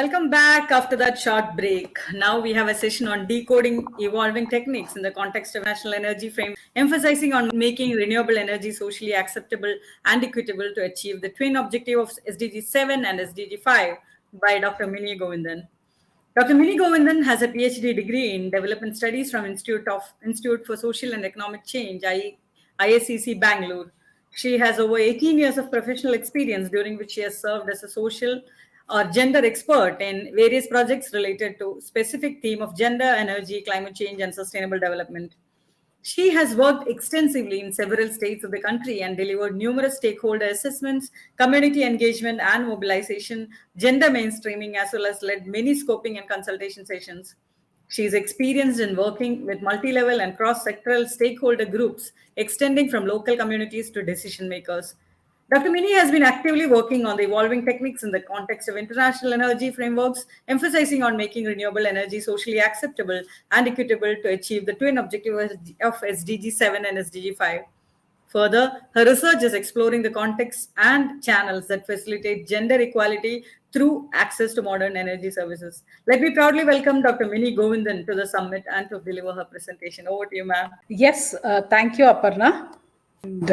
Welcome back after that short break. Now we have a session on decoding evolving techniques in the context of national energy frame, emphasizing on making renewable energy socially acceptable and equitable to achieve the twin objective of SDG 7 and SDG 5 by Dr. Mini Govindan. Dr. Mini Govindan has a PhD degree in development studies from Institute for Social and Economic Change, ISCC Bangalore. She has over 18 years of professional experience, during which she has served as a social or gender expert in various projects related to specific theme of gender, energy, climate change, and sustainable development. She has worked extensively in several states of the country and delivered numerous stakeholder assessments, community engagement and mobilization, gender mainstreaming, as well as led many scoping and consultation sessions. She is experienced in working with multi-level and cross-sectoral stakeholder groups, extending from local communities to decision makers. Dr. Mini has been actively working on the evolving techniques in the context of international energy frameworks, emphasizing on making renewable energy socially acceptable and equitable to achieve the twin objective of SDG 7 and SDG 5. Further, her research is exploring the contexts and channels that facilitate gender equality through access to modern energy services. Let me proudly welcome Dr. Mini Govindan to the summit and to deliver her presentation. Over to you, ma'am. Yes, thank you, Aparna. And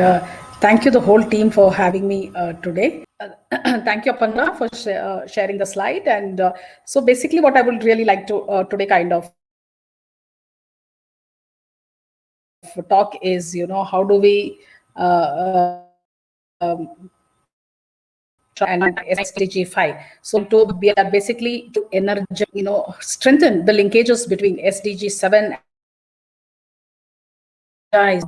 thank you, the whole team, for having me today. Thank you, Aparna, for sharing the slide. And so basically what I would really like to today kind of talk is, how do we and SDG 5. So we are basically to energy, strengthen the linkages between SDG 7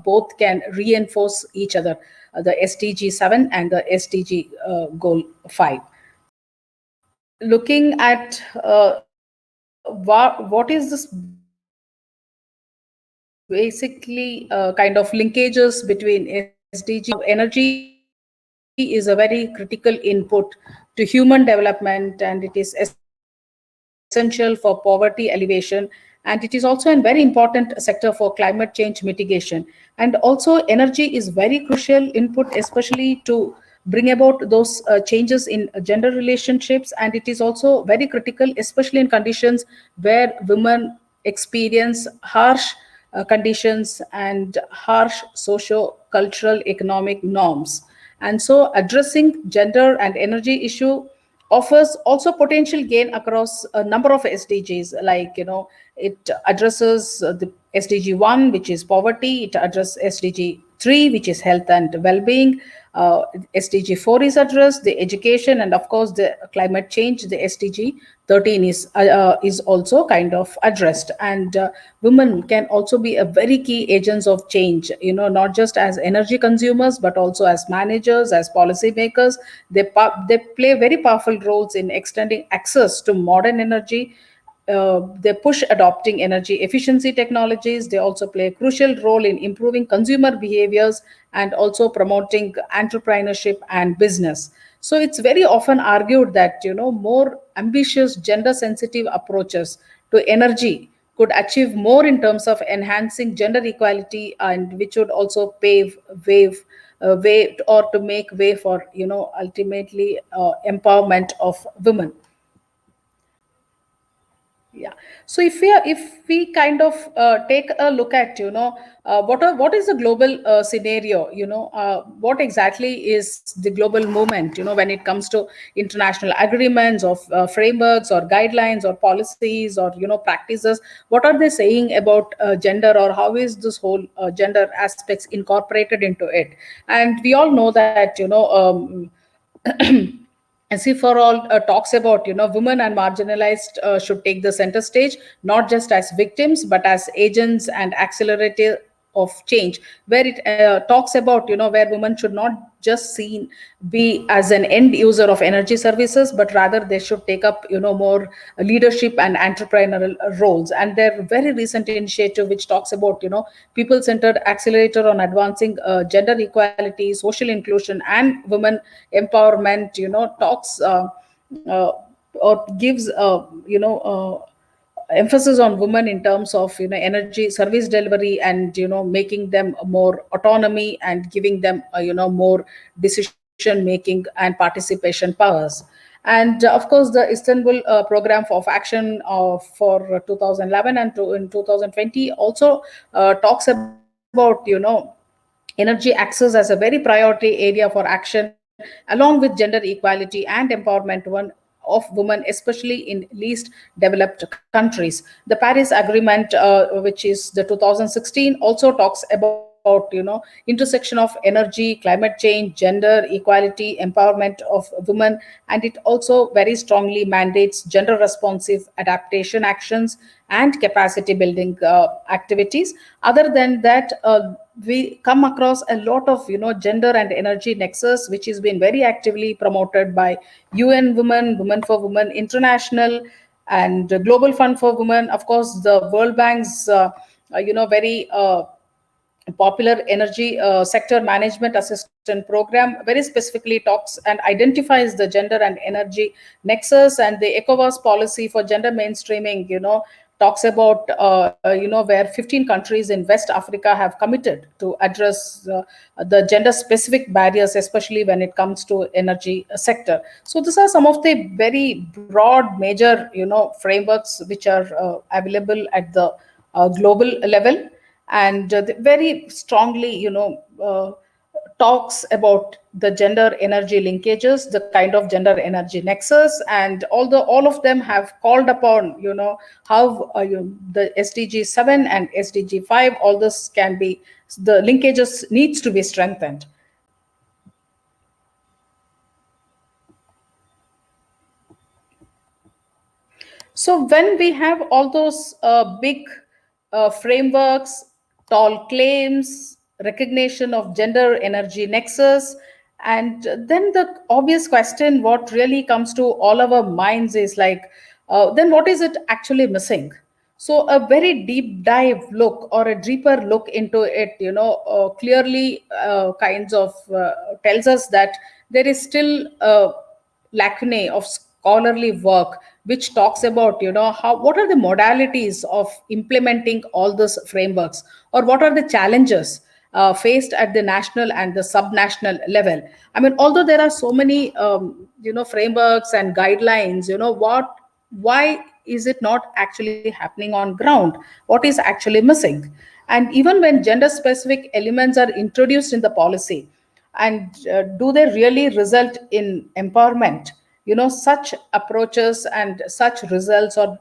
both can reinforce each other, the SDG 7 and the SDG goal 5. Looking at what is this basically kind of linkages between SDG. Energy is a very critical input to human development, and it is essential for poverty alleviation, and it is also a very important sector for climate change mitigation. And also energy is very crucial input, especially to bring about those changes in gender relationships, and it is also very critical, especially in conditions where women experience harsh conditions and harsh socio-cultural economic norms. And so addressing gender and energy issue offers also potential gain across a number of SDGs, like, it addresses the SDG 1, which is poverty. It addresses SDG 3, which is health and well-being. SDG 4 is addressed, the education, and of course the climate change. The SDG 13 is also kind of addressed. And women can also be a very key agents of change, not just as energy consumers, but also as managers, as policy makers. They play very powerful roles in extending access to modern energy. They push adopting energy efficiency technologies. They also play a crucial role in improving consumer behaviors and also promoting entrepreneurship and business. So it's very often argued that, more ambitious gender sensitive approaches to energy could achieve more in terms of enhancing gender equality, and which would also pave way or to make way for, ultimately empowerment of women. Yeah. So if we kind of take a look at, what is the global scenario, what exactly is the global movement, when it comes to international agreements of frameworks or guidelines or policies or, practices. What are they saying about gender, or how is this whole gender aspects incorporated into it? And we all know that, and see for all talks about, women and marginalized should take the center stage, not just as victims but as agents and accelerators of change, where it talks about, where women should not just be as an end user of energy services, but rather they should take up, more leadership and entrepreneurial roles. And their very recent initiative, which talks about, people-centered accelerator on advancing gender equality, social inclusion, and women empowerment, talks or gives, emphasis on women in terms of, energy service delivery, and, making them more autonomy and giving them, more decision making and participation powers. And of course, the Istanbul Program of Action for 2011 and in 2020 also talks about, energy access as a very priority area for action, along with gender equality and empowerment of women, especially in least developed countries. The Paris Agreement, which is the 2016, also talks about, intersection of energy, climate change, gender equality, empowerment of women, and it also very strongly mandates gender responsive adaptation actions and capacity building activities. Other than that, we come across a lot of, gender and energy nexus, which has been very actively promoted by UN Women, Women for Women International, and Global Fund for Women. Of course, the World Bank's very popular energy sector management assistant program very specifically talks and identifies the gender and energy nexus. And the ECOWAS policy for gender mainstreaming, talks about, where 15 countries in West Africa have committed to address the gender specific barriers, especially when it comes to energy sector. So these are some of the very broad major, frameworks which are available at the global level, and very strongly, talks about the gender energy linkages, the kind of gender energy nexus. And although all of them have called upon, how the SDG 7 and SDG 5, all this can be, the linkages needs to be strengthened. So when we have all those big frameworks, tall claims, recognition of gender energy nexus, and then the obvious question what really comes to all our minds is like, then what is it actually missing? So a very deep dive look or a deeper look into it, clearly kinds of tells us that there is still lacunae of scholarly work which talks about, how, what are the modalities of implementing all these frameworks, or what are the challenges faced at the national and the subnational level. I mean, although there are so many frameworks and guidelines, why is it not actually happening on ground? What is actually missing? And even when gender specific elements are introduced in the policy, and do they really result in empowerment? Such approaches and such results, or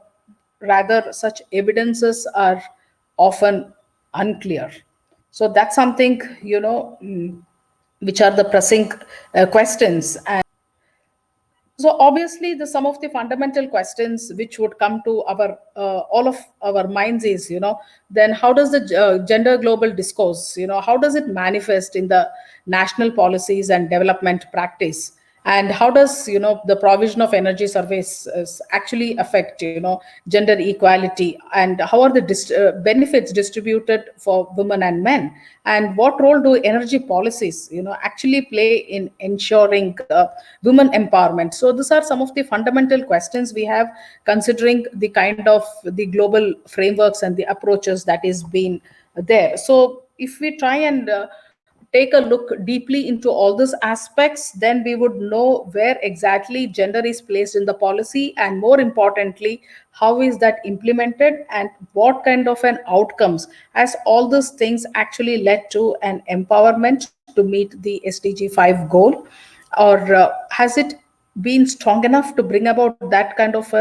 rather such evidences, are often unclear. So that's something, which are the pressing questions. And so obviously the some of the fundamental questions which would come to our all of our minds is, then how does the gender global discourse, how does it manifest in the national policies and development practice? And how does, the provision of energy services actually affect, gender equality? And how are the benefits distributed for women and men? And what role do energy policies, actually play in ensuring women empowerment? So these are some of the fundamental questions we have, considering the kind of the global frameworks and the approaches that is being there. So if we try and take a look deeply into all these aspects, then we would know where exactly gender is placed in the policy, and more importantly, how is that implemented, and what kind of an outcomes as all these things actually led to an empowerment to meet the SDG 5 goal, or has it been strong enough to bring about that kind of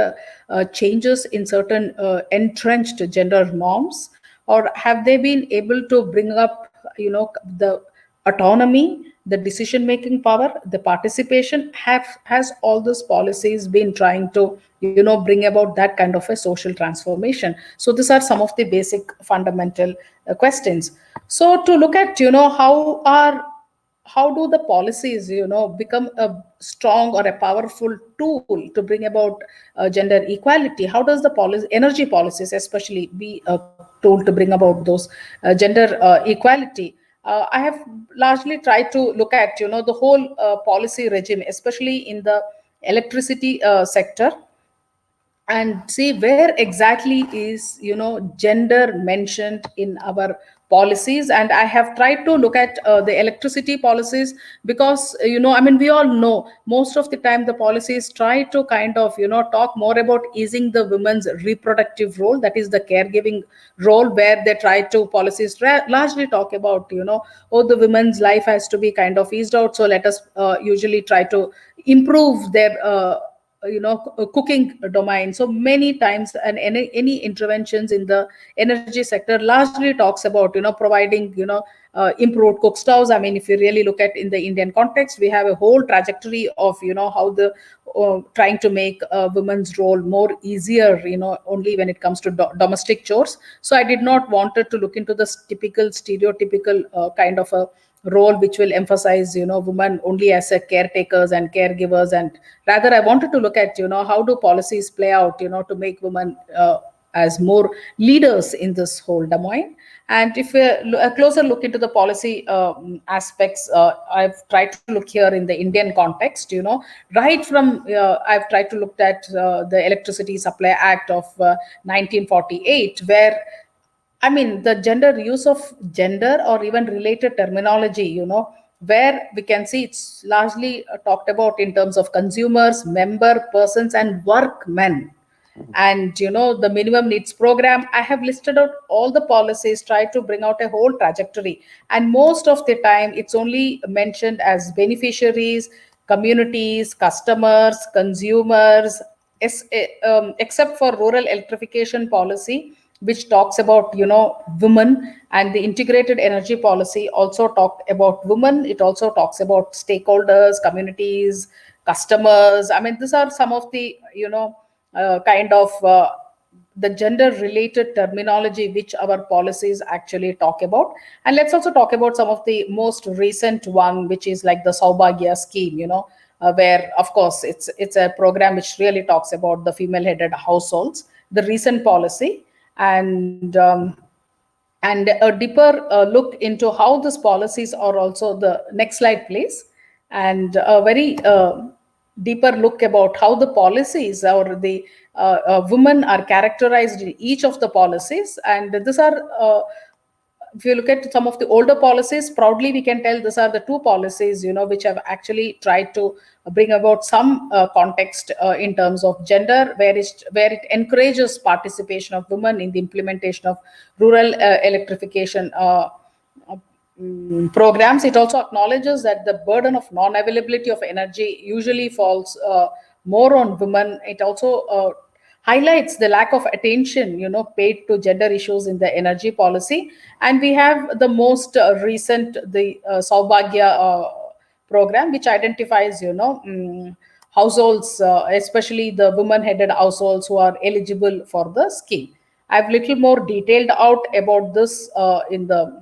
changes in certain entrenched gender norms, or have they been able to bring up, the autonomy, the decision making power, the participation? Has all those policies been trying to, bring about that kind of a social transformation? So these are some of the basic fundamental questions. So to look at, how do the policies, become a strong or a powerful tool to bring about gender equality? How does the policy, energy policies especially, be a tool to bring about those gender equality? I have largely tried to look at, the whole policy regime, especially in the electricity sector, and see where exactly is, gender mentioned in our policies. And I have tried to look at the electricity policies, because we all know most of the time the policies try to kind of talk more about easing the women's reproductive role, that is the caregiving role, where they try to policies largely talk about oh, the women's life has to be kind of eased out, so let us usually try to improve their cooking domain. So many times, and any interventions in the energy sector largely talks about providing improved cook stoves. I mean, if you really look at in the Indian context, we have a whole trajectory of how the trying to make women's role more easier, only when it comes to domestic chores. So I did not wanted to look into the typical stereotypical kind of a role which will emphasize women only as a caretakers and caregivers, and rather I wanted to look at how do policies play out to make women as more leaders in this whole domain. And if a closer look into the policy aspects, I've tried to look here in the Indian context, right from I've tried to look at the Electricity Supply Act of 1948, where I mean, the gender use of gender or even related terminology, where we can see it's largely talked about in terms of consumers, member persons, and workmen. And the minimum needs program, I have listed out all the policies, try to bring out a whole trajectory, and most of the time it's only mentioned as beneficiaries, communities, customers, consumers, except for rural electrification policy, which talks about women, and the integrated energy policy also talked about women. It also talks about stakeholders, communities, customers. I mean, these are some of the kind of the gender related terminology which our policies actually talk about. And let's also talk about some of the most recent one, which is like the Saubhagya scheme, where of course it's a program which really talks about the female headed households, the recent policy. And a deeper look into how these policies are also, the next slide please, and a very deeper look about how the policies or the women are characterized in each of the policies. And these are if you look at some of the older policies, proudly we can tell these are the two policies which have actually tried to bring about some context in terms of gender, where it encourages participation of women in the implementation of rural electrification programs. It also acknowledges that the burden of non-availability of energy usually falls more on women. It also highlights the lack of attention paid to gender issues in the energy policy. And we have the most recent, the Saubhagya program, which identifies households, especially the women headed households who are eligible for the scheme. I've little more detailed out about this in the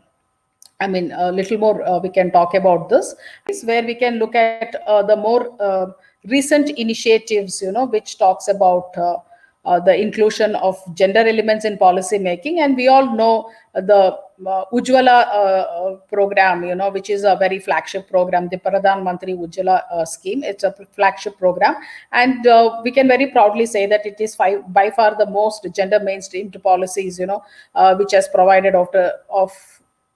a little more we can talk about this, where we can look at the more recent initiatives, which talks about the inclusion of gender elements in policy making. And we all know the Ujjwala program, which is a very flagship program, the Pradhan Mantri Ujjwala scheme. It's a flagship program. And we can very proudly say that it is by far the most gender mainstreamed policies, which has provided of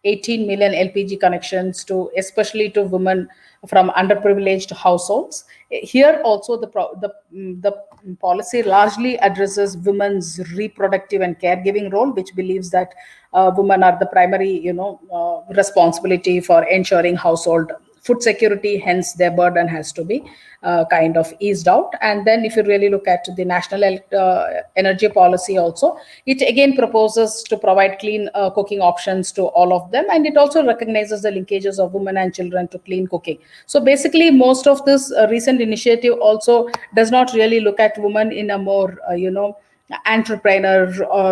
18 million LPG connections to, especially to women from underprivileged households. Here also the policy largely addresses women's reproductive and caregiving role, which believes that women are the primary responsibility for ensuring household food security, hence their burden has to be kind of eased out. And then if you really look at the national energy policy also, it again proposes to provide clean cooking options to all of them, and it also recognizes the linkages of women and children to clean cooking. So basically most of this recent initiative also does not really look at women in a more entrepreneur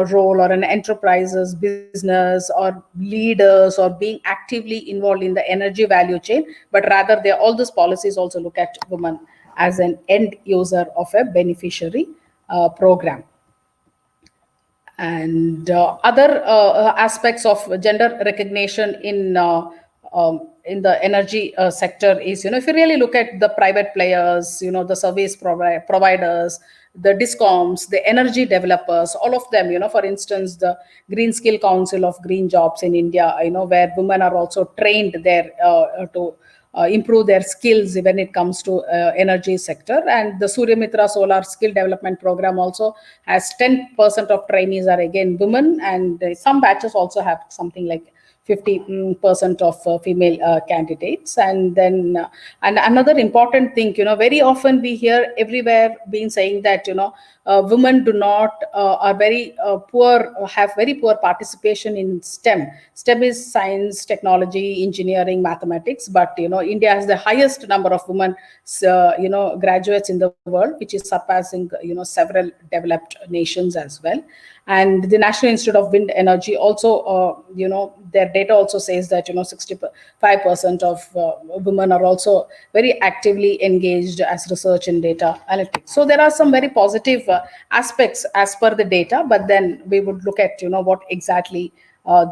role or an enterprise's business or leaders or being actively involved in the energy value chain, but rather all these policies also look at women as an end user of a beneficiary program. And other aspects of gender recognition in in the energy sector is, if you really look at the private players, the service providers, the discoms, the energy developers, all of them, for instance, the Green Skill Council of Green Jobs in India, where women are also trained there to improve their skills when it comes to energy sector. And the Surya Mitra Solar Skill Development Program also has 10% of trainees are again women, and some batches also have something like 50% of female candidates. And then and another important thing, very often we hear everywhere being saying that women do not are very poor, have very poor participation in STEM is science, technology, engineering, mathematics, but India has the highest number of women graduates in the world, which is surpassing several developed nations as well. And the National Institute of Wind Energy also, their data also says that 65% of women are also very actively engaged as research in data analytics. So there are some very positive aspects as per the data, but then we would look at what exactly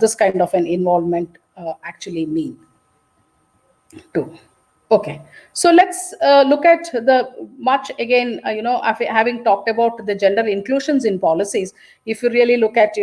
this kind of an involvement actually mean too. Okay, so let's look at the much again, having talked about the gender inclusions in policies. If you really look at,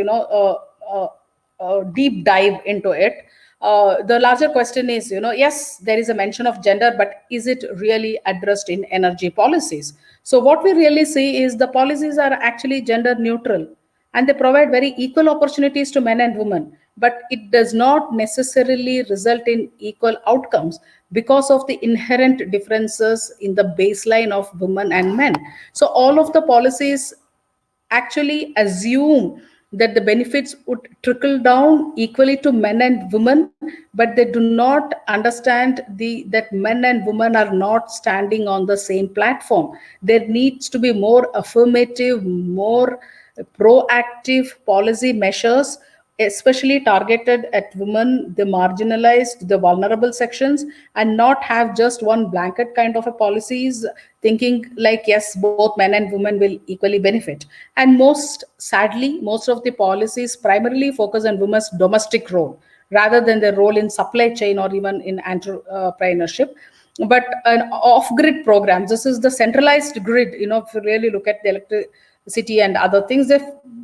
deep dive into it, the larger question is, yes, there is a mention of gender, but is it really addressed in energy policies? So what we really see is the policies are actually gender neutral, and they provide very equal opportunities to men and women, but it does not necessarily result in equal outcomes because of the inherent differences in the baseline of women and men. So all of the policies actually assume that the benefits would trickle down equally to men and women, but they do not understand that men and women are not standing on the same platform. There needs to be more affirmative, more proactive policy measures, especially targeted at women, the marginalized, the vulnerable sections, and not have just one blanket kind of a policies thinking like, yes, both men and women will equally benefit. And most sadly, most of the policies primarily focus on women's domestic role rather than their role in supply chain or even in entrepreneurship. But an off-grid program, this is the centralized grid, if you really look at the electricity and other things, they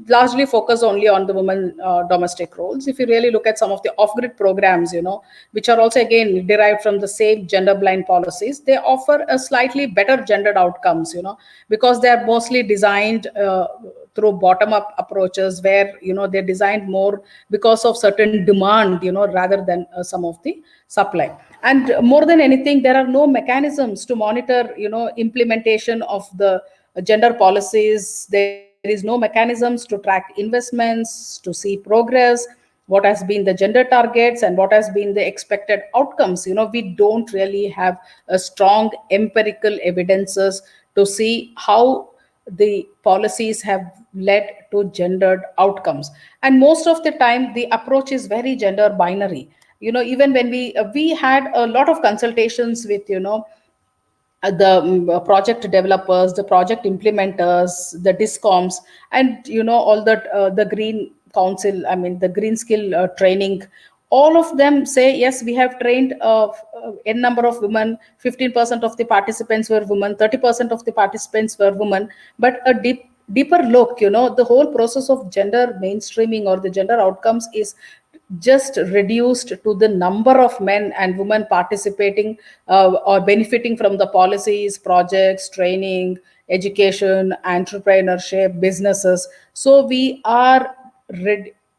largely focus only on the women domestic roles. If you really look at some of the off-grid programs, which are also again derived from the same gender blind policies, they offer a slightly better gendered outcomes, because they are mostly designed through bottom-up approaches where they're designed more because of certain demand, rather than some of the supply. And more than anything, there are no mechanisms to monitor implementation of the gender policies. There is no mechanisms to track investments, to see progress, what has been the gender targets and what has been the expected outcomes. We don't really have a strong empirical evidences to see how the policies have led to gendered outcomes. And most of the time the approach is very gender binary. Even when we had a lot of consultations with the project developers, the project implementers, the discoms, and all the green council, I mean the green skill training. All of them say, yes, we have trained n number of women, 15% of the participants were women, 30% of the participants were women. But a deeper look, the whole process of gender mainstreaming or the gender outcomes is just reduced to the number of men and women participating or benefiting from the policies, projects, training, education, entrepreneurship, businesses. So we are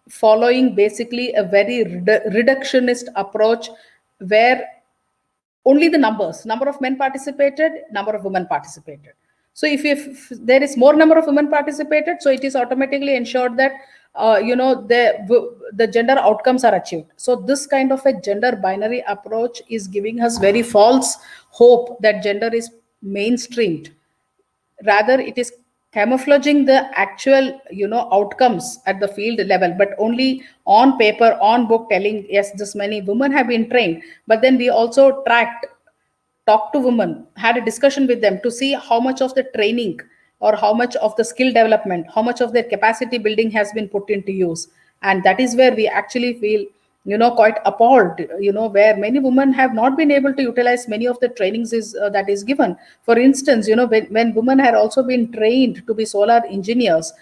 following basically a very reductionist approach where only the number of men participated, number of women participated. So if there is more number of women participated, so it is automatically ensured that the gender outcomes are achieved. So this kind of a gender binary approach is giving us very false hope that gender is mainstreamed. Rather, it is camouflaging the actual outcomes at the field level, but only on paper, on book, telling, yes, this many women have been trained. But then we also talked to women, had a discussion with them to see how much of the training or how much of the skill development, how much of their capacity building has been put into use. And that is where we actually feel quite appalled, where many women have not been able to utilize many of the trainings that is given. For instance, when women had also been trained to be solar engineers,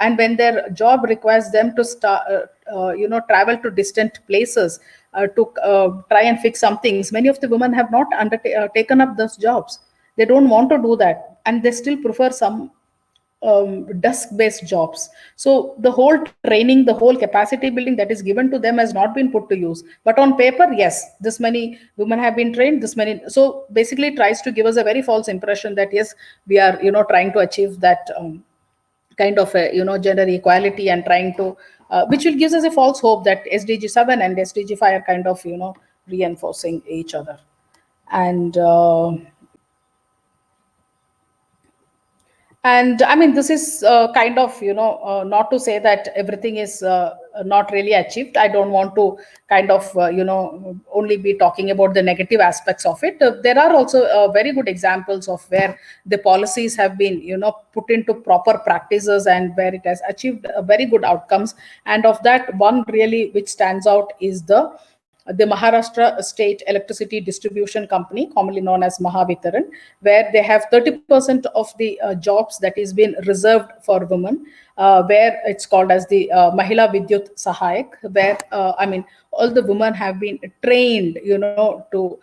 and when their job requires them to start, travel to distant places to try and fix some things, many of the women have not taken up those jobs. They don't want to do that, and they still prefer some desk based jobs. So the whole training, the whole capacity building that is given to them has not been put to use. But on paper, yes, this many women have been trained, this many. So basically it tries to give us a very false impression that yes, we are trying to achieve that kind of a, gender equality, and trying to which will gives us a false hope that SDG 7 and SDG 5 are kind of reinforcing each other. And I mean, this is kind of, not to say that everything is not really achieved. I don't want to kind of, only be talking about the negative aspects of it. There are also very good examples of where the policies have been, put into proper practices, and where it has achieved very good outcomes. And of that, one really which stands out is the Maharashtra State Electricity Distribution Company, commonly known as Mahavitaran, where they have 30% of the jobs that is been reserved for women, where it's called as the Mahila Vidyut Sahayak, where I mean, all the women have been trained, to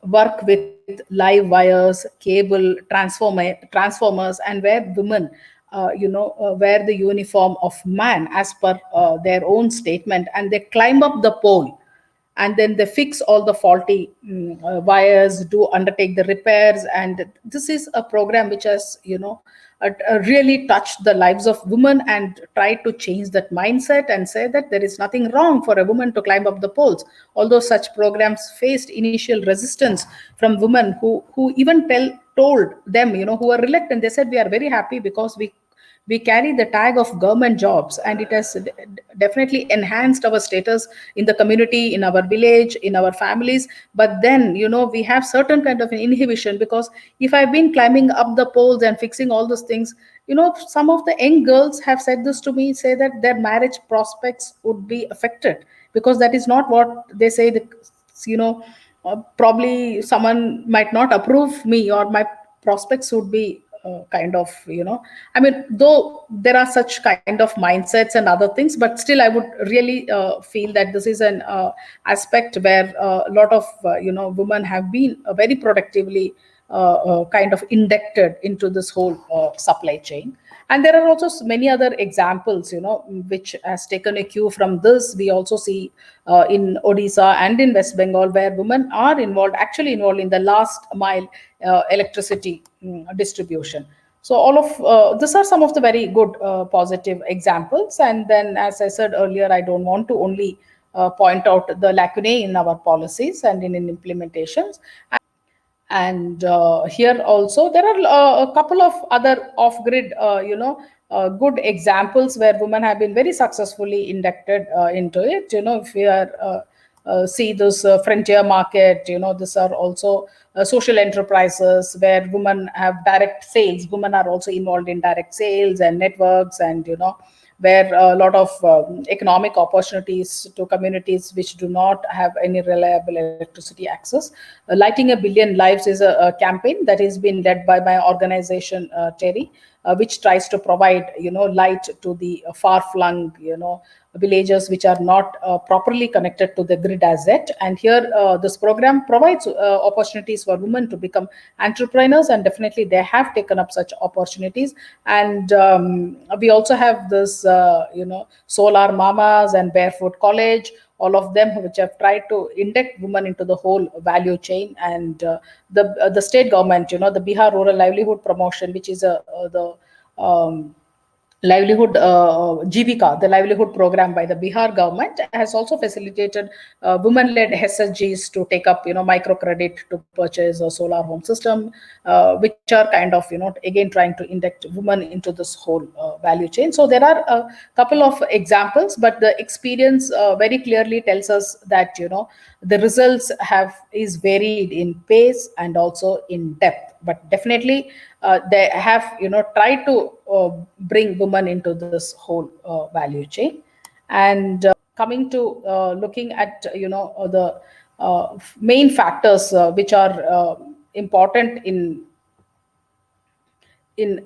work with live wires, cable, transformers, and where women wear the uniform of man as per their own statement, and they climb up the pole, and then they fix all the faulty wires, do undertake the repairs. And this is a program which has really touched the lives of women, and tried to change that mindset and say that there is nothing wrong for a woman to climb up the poles. Although such programs faced initial resistance from women who even told them, who are reluctant. They said, we are very happy because we carry the tag of government jobs, and it has definitely enhanced our status in the community, in our village, in our families. But then, we have certain kind of an inhibition, because if I've been climbing up the poles and fixing all those things, some of the young girls have said this to me, say that their marriage prospects would be affected, because that is not what they say. You know Probably someone might not approve me, or my prospects would be kind of, I mean, though there are such kind of mindsets and other things, but still I would really feel that this is an aspect where a lot of women have been very productively kind of inducted into this whole supply chain. And there are also many other examples, which has taken a cue from this. We also see in Odisha and in West Bengal, where women are actually involved in the last mile electricity distribution. So all of these are some of the very good positive examples. And then, as I said earlier, I don't want to only point out the lacunae in our policies and in implementations. And here also there are a couple of other off-grid good examples where women have been very successfully inducted into it. If we are see this frontier market, these are also social enterprises where women have direct sales. Women are also involved in direct sales and networks, and where a lot of economic opportunities to communities which do not have any reliable electricity access. Lighting a Billion Lives is a campaign that has been led by my organization, Terry, which tries to provide, light to the far-flung, villages which are not properly connected to the grid as yet. And here, this program provides opportunities for women to become entrepreneurs, and definitely they have taken up such opportunities. And we also have this, Solar Mamas and Barefoot College, all of them which have tried to induct women into the whole value chain. And the state government, the Bihar Rural Livelihood Promotion, which is the livelihood Jivika, the livelihood program by the Bihar government, has also facilitated women-led SSGs to take up, microcredit to purchase a solar home system, which are kind of, again trying to induct women into this whole value chain. So there are a couple of examples, but the experience very clearly tells us that, the results is varied in pace and also in depth. But definitely they have tried to bring women into this whole value chain. And coming to looking at the main factors which are important in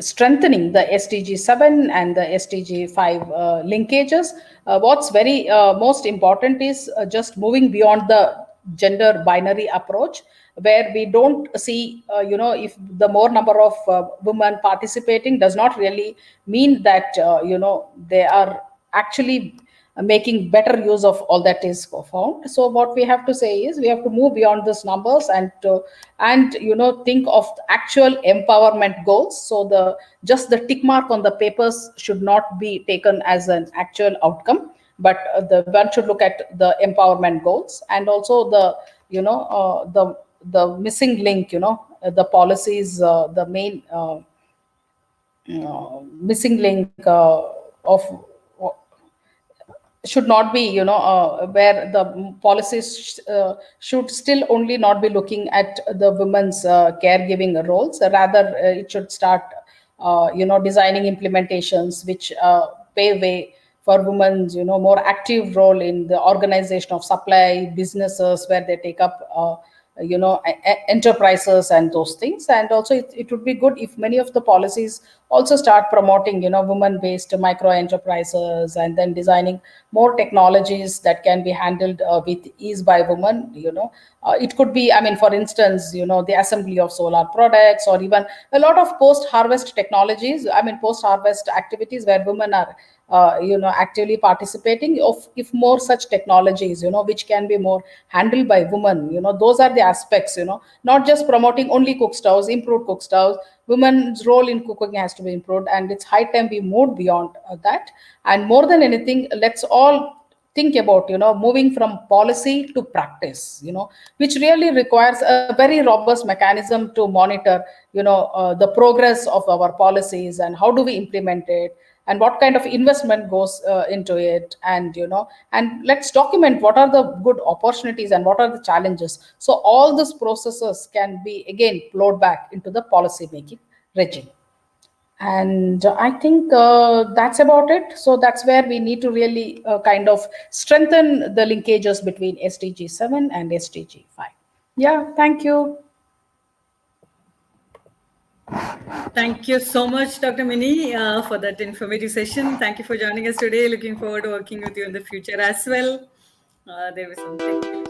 strengthening the SDG 7 and the SDG 5 linkages. What's very most important is just moving beyond the gender binary approach, where we don't see, if the more number of women participating does not really mean that, they are actually making better use of all that is found. So what we have to say is we have to move beyond these numbers and think of actual empowerment goals. So the just the tick mark on the papers should not be taken as an actual outcome, but the one should look at the empowerment goals, and also the the missing link, the policies, the main missing link of should not be, where the policies should still only not be looking at the women's caregiving roles. Rather, it should start, designing implementations which pave way for women's, more active role in the organization of supply businesses, where they take up enterprises and those things. And also it would be good if many of the policies also start promoting, women based micro enterprises, and then designing more technologies that can be handled with ease by women. It could be, I mean, for instance, the assembly of solar products, or even a lot of post harvest technologies, I mean post harvest activities where women are actively participating. If more such technologies, which can be more handled by women, those are the aspects, not just promoting only cook stoves, improved cook stoves. Women's role in cooking has to be improved, and it's high time we moved beyond that. And more than anything, let's all think about, moving from policy to practice, which really requires a very robust mechanism to monitor, the progress of our policies, and how do we implement it, and what kind of investment goes into it, and and let's document what are the good opportunities and what are the challenges, so all these processes can be again flowed back into the policy making regime. And I think that's about it. So that's where we need to really kind of strengthen the linkages between SDG 7 and SDG 5. Yeah, thank you. Thank you so much, Dr. Mini, for that informative session. Thank you for joining us today. Looking forward to working with you in the future as well. There was some technical